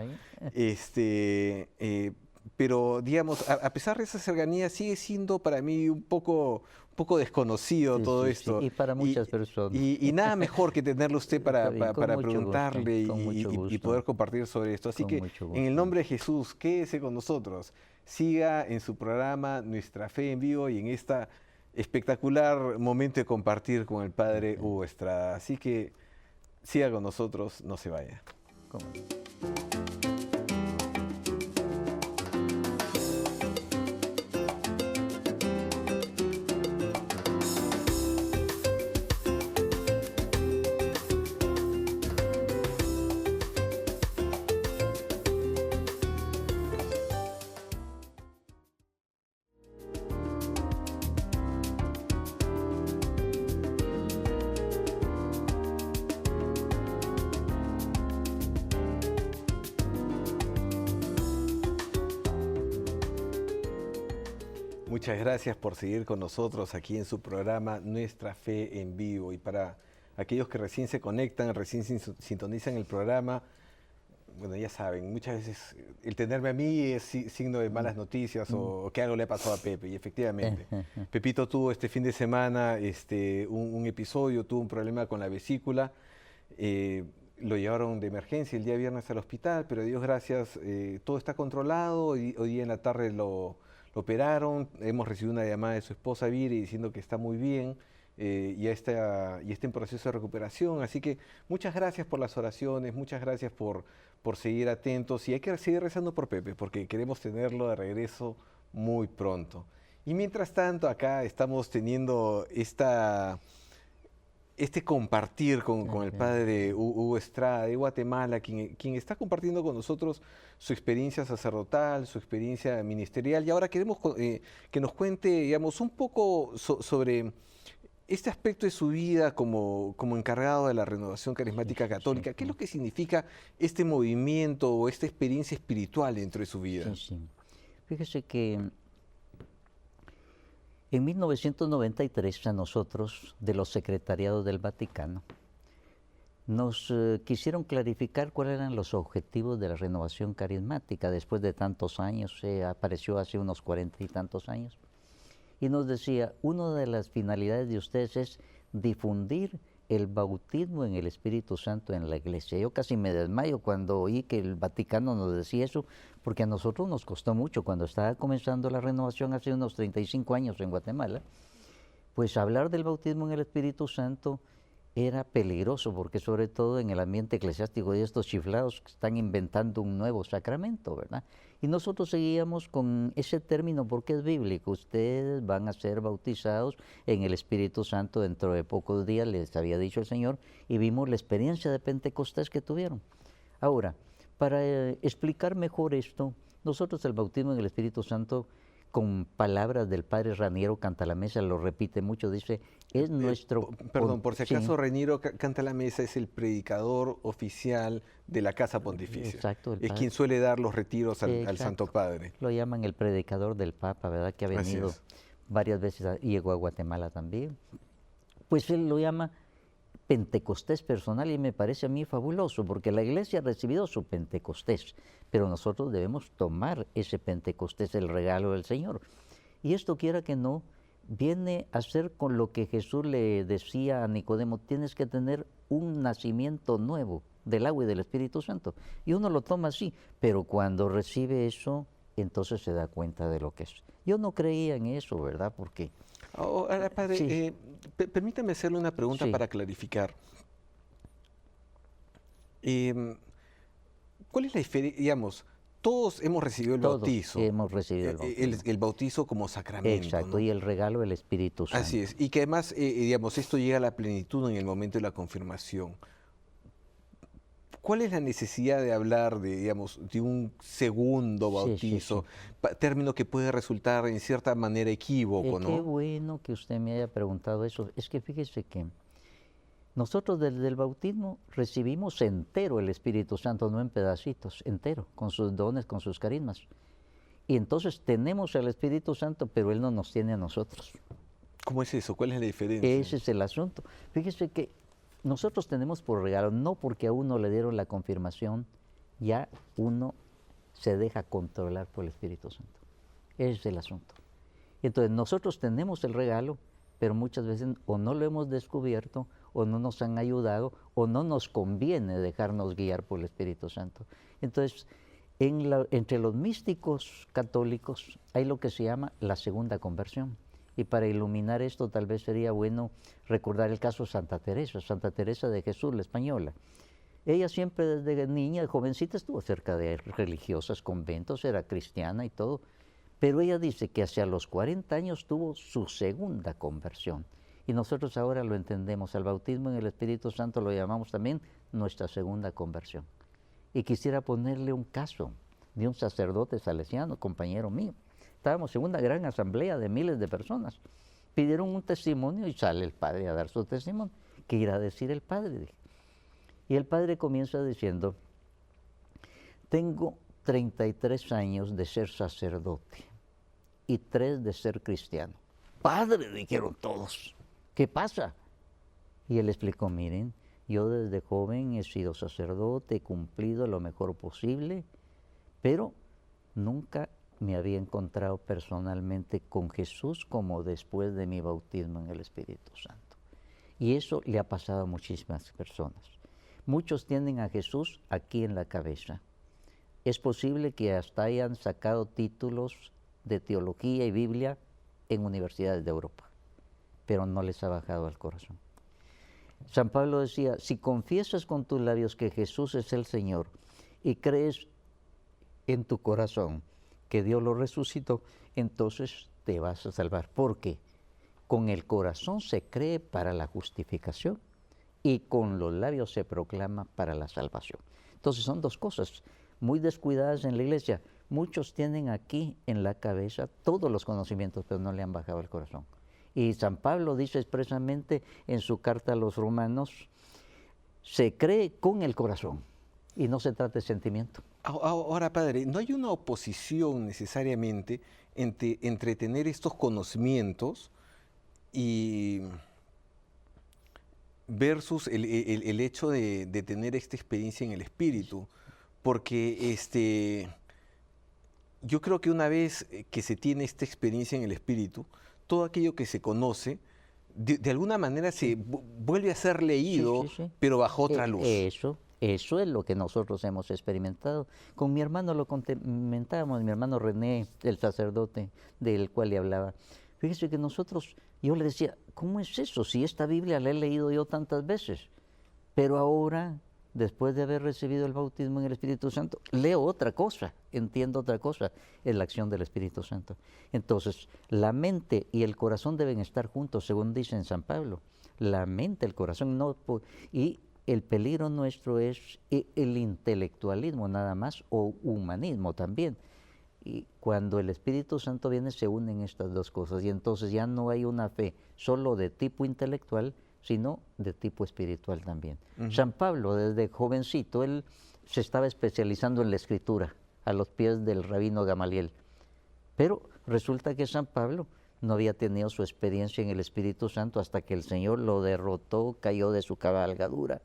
S1: Pero, digamos, a pesar de esa cercanía, sigue siendo para mí un poco desconocido todo esto.
S2: Sí. Y para muchas personas.
S1: Y nada mejor que tenerlo usted para preguntarle y poder compartir sobre esto. Así que, en el nombre de Jesús, quédese con nosotros. Siga en su programa Nuestra Fe en Vivo y en esta espectacular momento de compartir con el Padre Hugo Estrada. Así que siga con nosotros, no se vaya.
S2: ¿Cómo?
S1: Muchas gracias por seguir con nosotros aquí en su programa Nuestra Fe en Vivo. Y para aquellos que recién se conectan, recién sintonizan el programa, bueno, ya saben, muchas veces el tenerme a mí es signo de malas noticias o que algo le ha pasado a Pepe. Y efectivamente, Pepito tuvo este fin de semana un episodio, tuvo un problema con la vesícula. Lo llevaron de emergencia el día viernes al hospital, pero Dios gracias, todo está controlado. Y hoy día en la tarde lo operaron. Hemos recibido una llamada de su esposa Viri diciendo que está muy bien, y está en proceso de recuperación. Así que muchas gracias por las oraciones, muchas gracias por seguir atentos, y hay que seguir rezando por Pepe porque queremos tenerlo de regreso muy pronto. Y mientras tanto acá estamos teniendo este compartir con el padre Hugo Estrada de Guatemala, quien está compartiendo con nosotros su experiencia sacerdotal, su experiencia ministerial. Y ahora queremos que nos cuente, digamos, un poco sobre este aspecto de su vida como encargado de la Renovación Carismática Católica. ¿Qué es lo que significa este movimiento o esta experiencia espiritual dentro de su vida?
S2: Fíjese que en 1993 a nosotros, de los secretariados del Vaticano, nos quisieron clarificar cuáles eran los objetivos de la renovación carismática después de tantos años, apareció hace unos 40 y tantos años, y nos decía, una de las finalidades de ustedes es difundir el bautismo en el Espíritu Santo en la iglesia. Yo casi me desmayo cuando oí que el Vaticano nos decía eso, porque a nosotros nos costó mucho cuando estaba comenzando la renovación hace unos 35 años en Guatemala, pues hablar del bautismo en el Espíritu Santo era peligroso, porque sobre todo en el ambiente eclesiástico de estos chiflados que están inventando un nuevo sacramento, ¿verdad? Y nosotros seguíamos con ese término porque es bíblico. Ustedes van a ser bautizados en el Espíritu Santo dentro de pocos días, les había dicho el Señor, y vimos la experiencia de Pentecostés que tuvieron. Ahora, para explicar mejor esto, nosotros el bautismo en el Espíritu Santo, con palabras del padre Raniero Cantalamesa, lo repite mucho, dice, es nuestro...
S1: Perdón, por si acaso,
S2: Sí,
S1: Raniero Cantalamesa es el predicador oficial de la Casa Pontificia.
S2: exacto, el
S1: Es
S2: padre.
S1: quien suele dar los retiros al
S2: Exacto.
S1: Santo Padre.
S2: Lo llaman el predicador del Papa, ¿verdad? Que ha
S1: Así
S2: venido
S1: es.
S2: varias veces y llegó a Guatemala también. Pues él lo llama Pentecostés personal y me parece a mí fabuloso, porque la iglesia ha recibido su Pentecostés, pero nosotros debemos tomar ese Pentecostés, el regalo del Señor. Y esto, quiera que no, viene a ser con lo que Jesús le decía a Nicodemo, tienes que tener un nacimiento nuevo del agua y del Espíritu Santo. Y uno lo toma así, pero cuando recibe eso, entonces se da cuenta de lo que es. Yo no creía en eso, ¿verdad? Porque
S1: Ahora, padre,
S2: sí,
S1: permítame hacerle una pregunta
S2: sí,
S1: para clarificar. Em, ¿Cuál es la diferencia? Digamos, todos hemos recibido el
S2: todos
S1: bautizo,
S2: hemos recibido el bautismo.
S1: el bautizo como sacramento,
S2: Exacto,
S1: ¿no?
S2: y el regalo del Espíritu
S1: Así
S2: Santo.
S1: es, y que además, digamos, esto llega a la plenitud en el momento de la confirmación. ¿Cuál es la necesidad de hablar de, digamos, de un segundo
S2: Sí, sí,
S1: bautizo?
S2: sí.
S1: Término que puede resultar en cierta manera equívoco,
S2: Qué
S1: ¿no?
S2: bueno que usted me haya preguntado eso. Es que fíjese que nosotros desde el bautismo recibimos entero el Espíritu Santo, no en pedacitos, entero, con sus dones, con sus carismas. Y entonces tenemos al Espíritu Santo, pero Él no nos tiene a nosotros.
S1: ¿Cómo es eso? ¿Cuál es la diferencia?
S2: Ese es el asunto. Fíjese que nosotros tenemos por regalo, no porque a uno le dieron la confirmación, ya uno se deja controlar por el Espíritu Santo. Ese es el asunto. Entonces nosotros tenemos el regalo, pero muchas veces o no lo hemos descubierto, o no nos han ayudado, o no nos conviene dejarnos guiar por el Espíritu Santo. Entonces, entre los místicos católicos hay lo que se llama la segunda conversión. Y para iluminar esto tal vez sería bueno recordar el caso de Santa Teresa de Jesús, la española. Ella siempre desde niña, jovencita, estuvo cerca de religiosas, conventos, era cristiana y todo, pero ella dice que hacia los 40 años tuvo su segunda conversión. Y nosotros ahora lo entendemos, al bautismo en el Espíritu Santo lo llamamos también nuestra segunda conversión. Y quisiera ponerle un caso de un sacerdote salesiano, compañero mío. Estábamos en una gran asamblea de miles de personas. Pidieron un testimonio y sale el padre a dar su testimonio. ¿Qué irá a decir el padre? Dije. Y el padre comienza diciendo, tengo 33 años de ser sacerdote y 3 de ser cristiano. Padre, dijeron todos, ¿qué pasa? Y él explicó, miren, yo desde joven he sido sacerdote, he cumplido lo mejor posible, pero nunca me había encontrado personalmente con Jesús como después de mi bautismo en el Espíritu Santo. Y eso le ha pasado a muchísimas personas. Muchos tienen a Jesús aquí en la cabeza. Es posible que hasta hayan sacado títulos de teología y Biblia en universidades de Europa, pero no les ha bajado al corazón. San Pablo decía, si confiesas con tus labios que Jesús es el Señor y crees en tu corazón que Dios lo resucitó, entonces te vas a salvar. Porque con el corazón se cree para la justificación y con los labios se proclama para la salvación. Entonces son dos cosas muy descuidadas en la iglesia. Muchos tienen aquí en la cabeza todos los conocimientos, pero no le han bajado el corazón. Y San Pablo dice expresamente en su carta a los romanos, se cree con el corazón y no se trata de sentimiento.
S1: Ahora, padre, ¿no hay una oposición necesariamente entre tener estos conocimientos y versus el hecho de tener esta experiencia en el espíritu, porque yo creo que una vez que se tiene esta experiencia en el espíritu, todo aquello que se conoce, de alguna manera se vuelve a ser
S2: Sí,
S1: leído,
S2: sí, sí.
S1: pero bajo otra luz.
S2: Eso es lo que nosotros hemos experimentado. Con mi hermano lo comentábamos, mi hermano René, el sacerdote del cual le hablaba. Fíjese que nosotros, yo le decía, ¿cómo es eso? Si esta Biblia la he leído yo tantas veces, pero ahora, después de haber recibido el bautismo en el Espíritu Santo, leo otra cosa, entiendo otra cosa, es la acción del Espíritu Santo. Entonces, la mente y el corazón deben estar juntos, según dice en San Pablo. La mente, el corazón, no, y el peligro nuestro es el intelectualismo nada más, o humanismo también. Y cuando el Espíritu Santo viene, se unen estas dos cosas, y entonces ya no hay una fe solo de tipo intelectual, sino de tipo espiritual también. San Pablo, desde jovencito, él se estaba especializando en la escritura, a los pies del rabino Gamaliel. Pero resulta que San Pablo no había tenido su experiencia en el Espíritu Santo hasta que el Señor lo derrotó, cayó de su cabalgadura,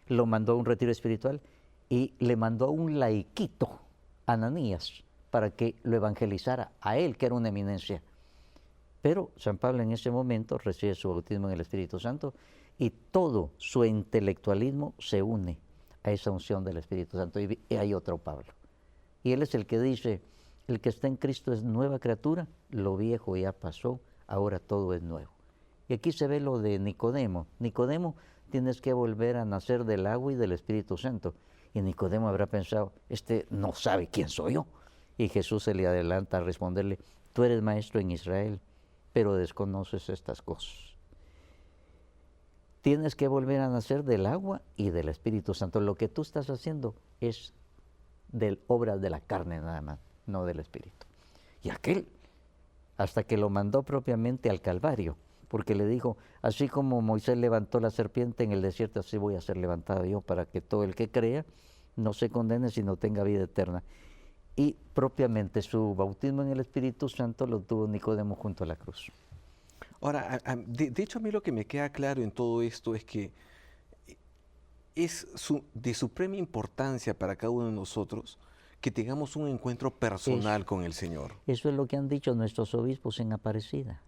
S2: lo mandó a un retiro espiritual y le mandó a un laiquito, Ananías, para que lo evangelizara a él, que era una eminencia. Pero San Pablo en ese momento recibe su bautismo en el Espíritu Santo y todo su intelectualismo se une a esa unción del Espíritu Santo. Y hay otro Pablo. Y él es el que dice, el que está en Cristo es nueva criatura, lo viejo ya pasó, ahora todo es nuevo. Y aquí se ve lo de Nicodemo. Nicodemo, tienes que volver a nacer del agua y del Espíritu Santo. Y Nicodemo habrá pensado, este no sabe quién soy yo. Y Jesús se le adelanta a responderle, tú eres maestro en Israel, pero desconoces estas cosas. Tienes que volver a nacer del agua y del Espíritu Santo. Lo que tú estás haciendo es de obras de la carne nada más, no del Espíritu. Y aquel, hasta que lo mandó propiamente al Calvario, porque le dijo, así como Moisés levantó la serpiente en el desierto, así voy a ser levantado yo, para que todo el que crea no se condene, sino tenga vida eterna. Y propiamente su bautismo en el Espíritu Santo lo tuvo Nicodemo junto a la cruz.
S1: Ahora, de hecho a mí lo que me queda claro en todo esto es que es de suprema importancia para cada uno de nosotros que tengamos un encuentro personal con el Señor.
S2: Eso es lo que han dicho nuestros obispos en Aparecida.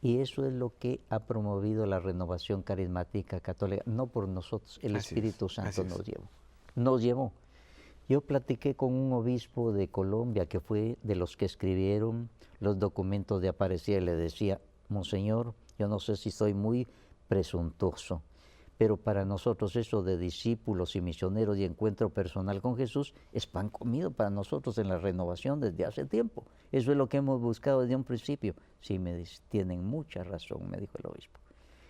S2: Y eso es lo que ha promovido la renovación carismática católica, no por nosotros, el Espíritu Santo nos llevó. Nos llevó. Yo platiqué con un obispo de Colombia que fue de los que escribieron los documentos de Aparecida y le decía, Monseñor, yo no sé si soy muy presuntuoso, pero para nosotros eso de discípulos y misioneros y encuentro personal con Jesús es pan comido para nosotros en la renovación desde hace tiempo. Eso es lo que hemos buscado desde un principio. Sí, me dice, tienen mucha razón, me dijo el obispo.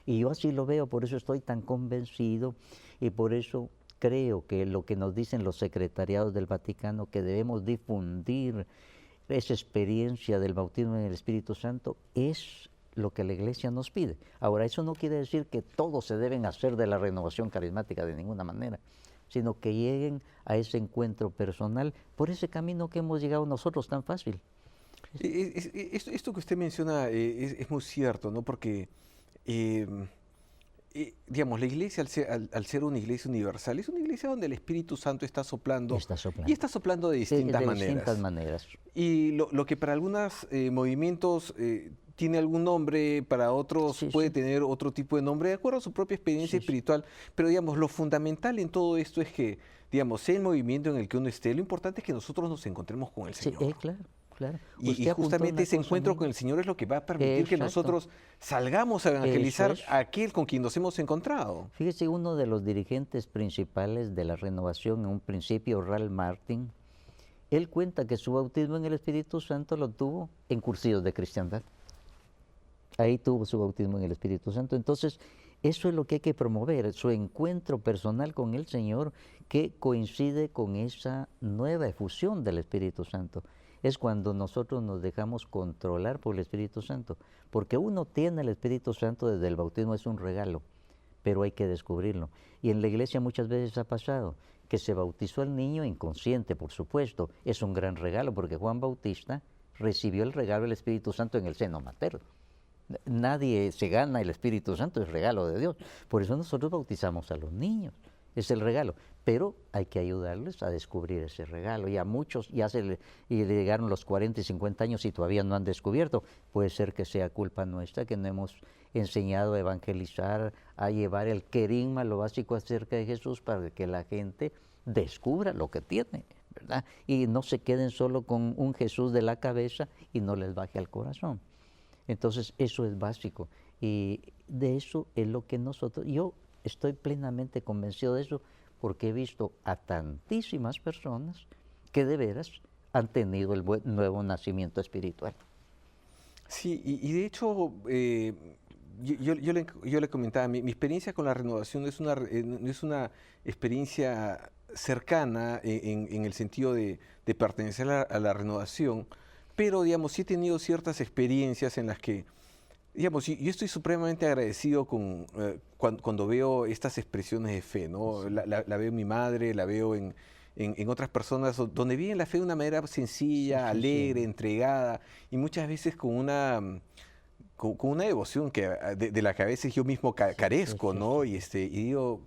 S2: Y yo así lo veo, por eso estoy tan convencido y por eso creo que lo que nos dicen los secretariados del Vaticano, que debemos difundir esa experiencia del bautismo en el Espíritu Santo, es lo que la Iglesia nos pide. Ahora, eso no quiere decir que todos se deben hacer de la renovación carismática de ninguna manera, sino que lleguen a ese encuentro personal por ese camino que hemos llegado nosotros tan fácil.
S1: Esto que usted menciona es muy cierto, ¿no? Porque digamos, la iglesia, al ser una iglesia universal, es una iglesia donde el Espíritu Santo está soplando. Y está soplando de distintas maneras. Y lo que para algunos movimientos tiene algún nombre, para otros puede tener otro tipo de nombre, de acuerdo a su propia experiencia espiritual. Pero, digamos, lo fundamental en todo esto es que, digamos, sea el movimiento en el que uno esté, lo importante es que nosotros nos encontremos con el Señor.
S2: Sí, claro. Claro.
S1: Y justamente ese encuentro con el Señor es lo que va a permitir que nosotros salgamos a evangelizar a aquel con quien nos hemos encontrado.
S2: Fíjese, uno de los dirigentes principales de la renovación, en un principio, Ralph Martin, él cuenta que su bautismo en el Espíritu Santo lo tuvo en cursillos de cristiandad. Ahí tuvo su bautismo en el Espíritu Santo. Entonces, eso es lo que hay que promover, su encuentro personal con el Señor, que coincide con esa nueva efusión del Espíritu Santo. Es cuando nosotros nos dejamos controlar por el Espíritu Santo, porque uno tiene el Espíritu Santo desde el bautismo, es un regalo, pero hay que descubrirlo. Y en la iglesia muchas veces ha pasado que se bautizó al niño inconsciente, por supuesto, es un gran regalo, porque Juan Bautista recibió el regalo del Espíritu Santo en el seno materno, Nadie se gana el Espíritu Santo, es regalo de Dios. Por eso nosotros bautizamos a los niños, es el regalo. Pero hay que ayudarles a descubrir ese regalo. Y a muchos y le llegaron los 40 y 50 años y todavía no han descubierto. Puede ser que sea culpa nuestra, que no hemos enseñado a evangelizar, a llevar el querigma, lo básico acerca de Jesús, para que la gente descubra lo que tiene, ¿verdad? Y no se queden solo con un Jesús de la cabeza y no les baje al corazón. Entonces eso es básico y de eso es lo que yo estoy plenamente convencido de eso porque he visto a tantísimas personas que de veras han tenido el nuevo nacimiento espiritual.
S1: Sí, y de hecho, yo le comentaba, mi experiencia con la renovación no es una experiencia cercana en el sentido de pertenecer a la renovación, pero digamos, sí he tenido ciertas experiencias en las que, digamos, yo estoy supremamente agradecido cuando veo estas expresiones de fe, ¿no?
S2: Sí.
S1: La veo en mi madre, la veo en otras personas donde viven la fe de una manera sencilla,
S2: Sí, sí,
S1: alegre,
S2: sí.
S1: entregada y muchas veces con una devoción de la que a veces yo mismo
S2: Sí, sí,
S1: carezco,
S2: sí,
S1: ¿no?
S2: sí.
S1: Y digo,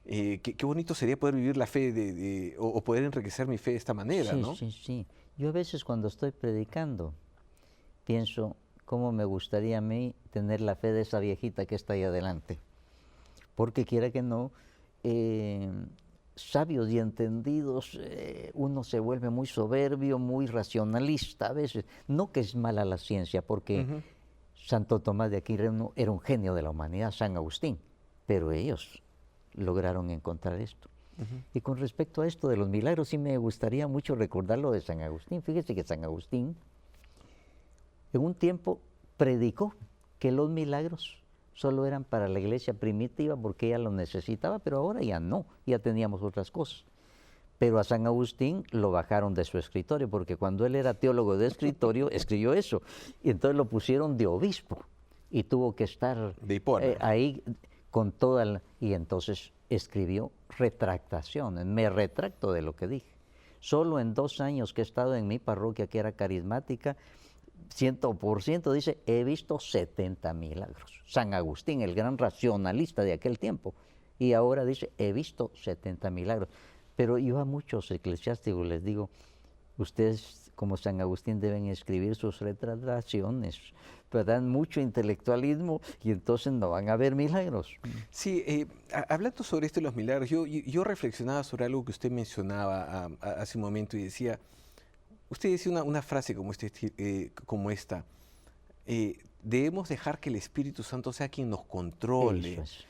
S1: qué bonito sería poder vivir la fe o poder enriquecer mi fe de esta manera,
S2: Sí,
S1: ¿no?
S2: sí, sí. Yo a veces cuando estoy predicando pienso cómo me gustaría a mí tener la fe de esa viejita que está ahí adelante. Porque quiera que no, eh, sabios y entendidos, uno se vuelve muy soberbio, muy racionalista a veces. No que es mala la ciencia, porque
S1: Ujú.
S2: Santo Tomás de Aquino era un genio de la humanidad, San Agustín, pero ellos lograron encontrar esto.
S1: Ujú.
S2: Y con respecto a esto de los milagros, sí me gustaría mucho recordar lo de San Agustín. Fíjese que San Agustín en un tiempo predicó que los milagros solo eran para la iglesia primitiva porque ella lo necesitaba, pero ahora ya no, ya teníamos otras cosas. Pero a San Agustín lo bajaron de su escritorio porque cuando él era teólogo de escritorio escribió eso y entonces lo pusieron de obispo y tuvo que estar
S1: De Hipona.
S2: ahí con y entonces escribió retractaciones, me retracto de lo que dije. Solo en 2 años que he estado en mi parroquia que era carismática, 100% dice, he visto 70 milagros. San Agustín, el gran racionalista de aquel tiempo, y ahora dice, he visto 70 milagros. Pero yo a muchos eclesiásticos les digo, ustedes como San Agustín deben escribir sus retrataciones, pero dan mucho intelectualismo y entonces no van a ver milagros.
S1: Sí, hablando sobre esto de los milagros, yo reflexionaba sobre algo que usted mencionaba hace un momento y decía, usted decía una frase como esta, debemos dejar que el Espíritu Santo sea quien nos
S2: Eso
S1: controle.
S2: es.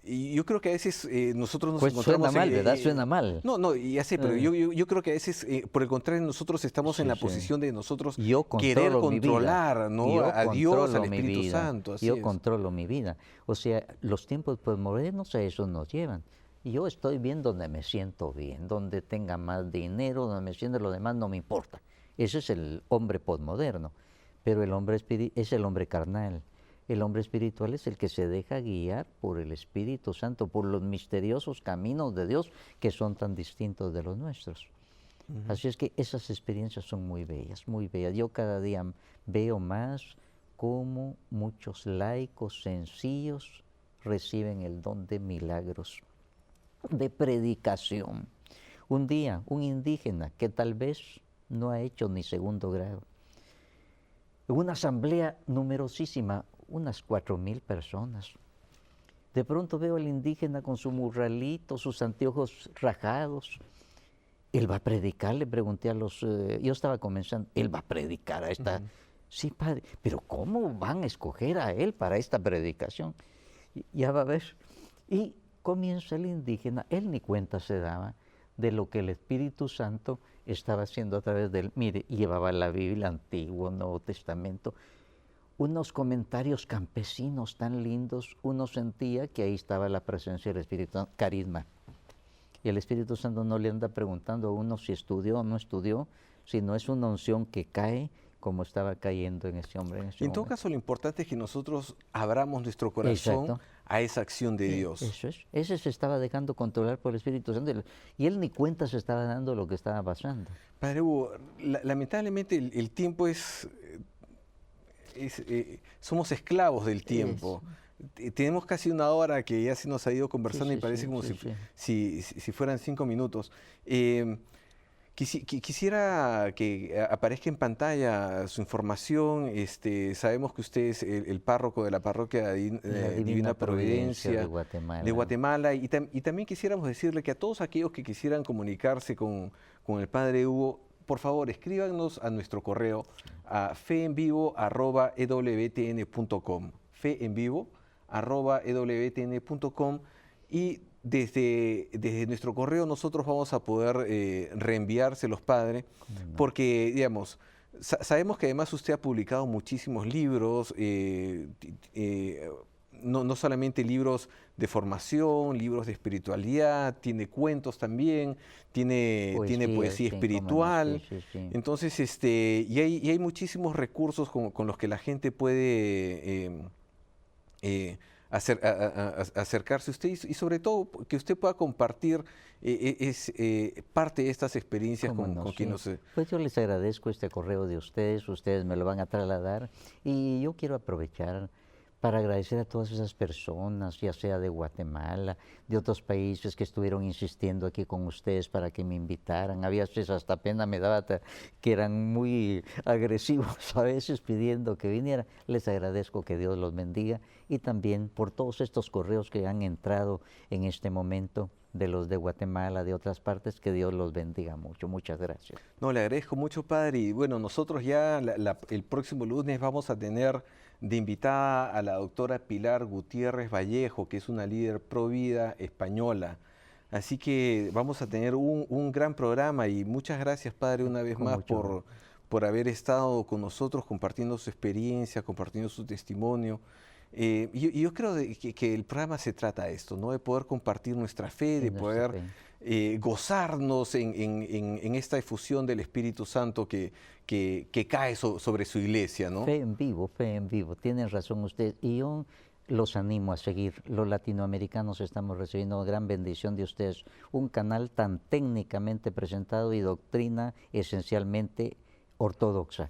S1: Y yo creo que a veces nosotros nos
S2: Pues suena
S1: encontramos
S2: mal, ¿verdad? Suena mal.
S1: no, no, ya sé, pero
S2: Eh,
S1: yo creo que a veces, por el contrario, nosotros estamos en
S2: sí,
S1: la
S2: sí.
S1: posición de nosotros
S2: Yo
S1: querer
S2: controlo mi vida.
S1: controlar, ¿no?
S2: Yo
S1: A Dios, al
S2: controlo mi
S1: Espíritu
S2: vida.
S1: Santo, así
S2: Yo
S1: es.
S2: controlo mi vida. O sea, los tiempos modernos a eso nos llevan. Y yo estoy bien donde me siento bien, donde tenga más dinero, donde me siento, lo demás no me importa. Ese es el hombre posmoderno. Pero el hombre es el hombre carnal. El hombre espiritual es el que se deja guiar por el Espíritu Santo, por los misteriosos caminos de Dios que son tan distintos de los nuestros.
S1: Ujú.
S2: Así es que esas experiencias son muy bellas, muy bellas. Yo cada día veo más cómo muchos laicos sencillos reciben el don de milagros, de predicación. Un día, un indígena que tal vez no ha hecho ni segundo grado, en una asamblea numerosísima, unas 4,000 personas. De pronto veo al indígena con su murralito, sus anteojos rajados. Él va a predicar, le pregunté a yo estaba comenzando, él va a predicar a esta.
S1: Ujú.
S2: Sí, padre, pero ¿cómo van a escoger a él para esta predicación? Ya va a ver. Y comienza el indígena, él ni cuenta se daba de lo que el Espíritu Santo estaba haciendo a través de él. Mire, llevaba la Biblia, Antiguo, Nuevo Testamento, unos comentarios campesinos tan lindos, uno sentía que ahí estaba la presencia del Espíritu Santo, carisma. Y el Espíritu Santo no le anda preguntando a uno si estudió o no estudió, sino es una unción que cae como estaba cayendo en ese hombre en ese
S1: Y en todo
S2: momento.
S1: caso, lo importante es que nosotros abramos nuestro corazón
S2: Exacto.
S1: a esa acción de Dios.
S2: Eso es. Ese se estaba dejando controlar por el Espíritu Santo y él ni cuenta se estaba dando lo que estaba pasando.
S1: Padre Hugo, lamentablemente el tiempo es somos esclavos del tiempo. Tenemos casi una hora que ya se nos ha ido conversando y parece como si fueran 5 minutos. Quisiera que aparezca en pantalla su información. Sabemos que usted es el párroco de la parroquia Divina Providencia de Guatemala. Y también quisiéramos decirle que a todos aquellos que quisieran comunicarse con el Padre Hugo, por favor, escríbanos a nuestro correo a feenvivo@ewtn.com, feenvivo@ewtn.com, y desde nuestro correo nosotros vamos a poder reenviárselos, Padre, porque, digamos, sabemos que además usted ha publicado muchísimos libros, no solamente libros de formación, libros de espiritualidad, tiene cuentos también, tiene poesía espiritual. Entonces, y hay muchísimos recursos con los que la gente puede acercarse a usted, y sobre todo que usted pueda compartir parte de estas experiencias con quien nos...
S2: Pues yo les agradezco este correo de ustedes me lo van a trasladar, y yo quiero aprovechar para agradecer a todas esas personas, ya sea de Guatemala, de otros países que estuvieron insistiendo aquí con ustedes para que me invitaran. A veces hasta pena me daba que eran muy agresivos a veces pidiendo que viniera. Les agradezco, que Dios los bendiga, y también por todos estos correos que han entrado en este momento de los de Guatemala, de otras partes, que Dios los bendiga mucho. Muchas gracias.
S1: No, le agradezco mucho, Padre, y bueno, nosotros ya el próximo lunes vamos a tener de invitada a la doctora Pilar Gutiérrez Vallejo, que es una líder pro vida española. Así que vamos a tener un gran programa, y muchas gracias, Padre, una vez más por haber estado con nosotros, compartiendo su experiencia, compartiendo su testimonio. Yo creo que el programa se trata de esto, ¿no? De poder compartir nuestra fe, de poder gozarnos en esta efusión del Espíritu Santo que cae sobre su iglesia, ¿no?
S2: Fe en vivo, tienen razón ustedes. Y yo los animo a seguir. Los latinoamericanos estamos recibiendo gran bendición de ustedes. Un canal tan técnicamente presentado y doctrina esencialmente ortodoxa.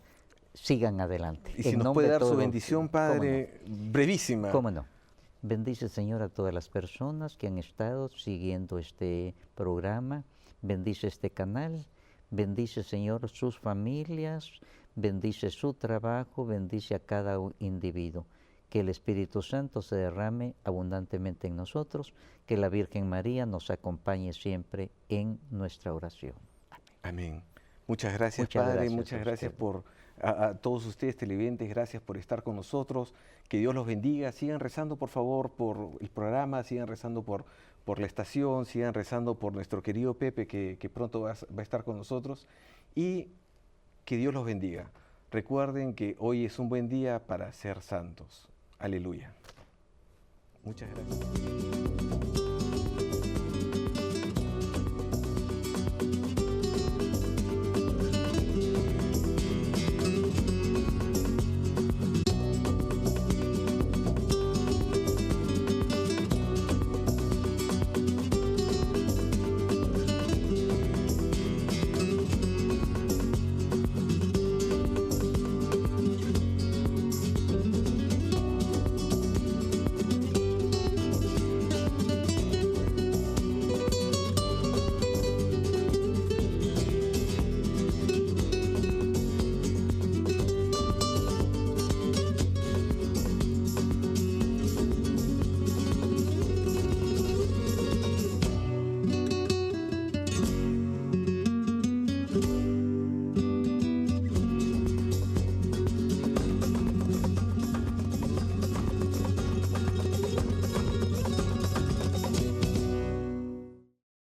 S2: Sigan adelante.
S1: Y si nos puede dar su bendición, Padre, brevísima.
S2: ¿Cómo no? Bendice, Señor, a todas las personas que han estado siguiendo este programa. Bendice este canal. Bendice, Señor, sus familias. Bendice su trabajo. Bendice a cada individuo. Que el Espíritu Santo se derrame abundantemente en nosotros. Que la Virgen María nos acompañe siempre en nuestra oración.
S1: Amén. Muchas gracias, Padre. Muchas gracias a todos ustedes, televidentes. Gracias por estar con nosotros. Que Dios los bendiga. Sigan rezando, por favor, por el programa. Sigan rezando por la estación. Sigan rezando por nuestro querido Pepe, que pronto va a estar con nosotros. Y que Dios los bendiga. Recuerden que hoy es un buen día para ser santos. Aleluya. Muchas gracias.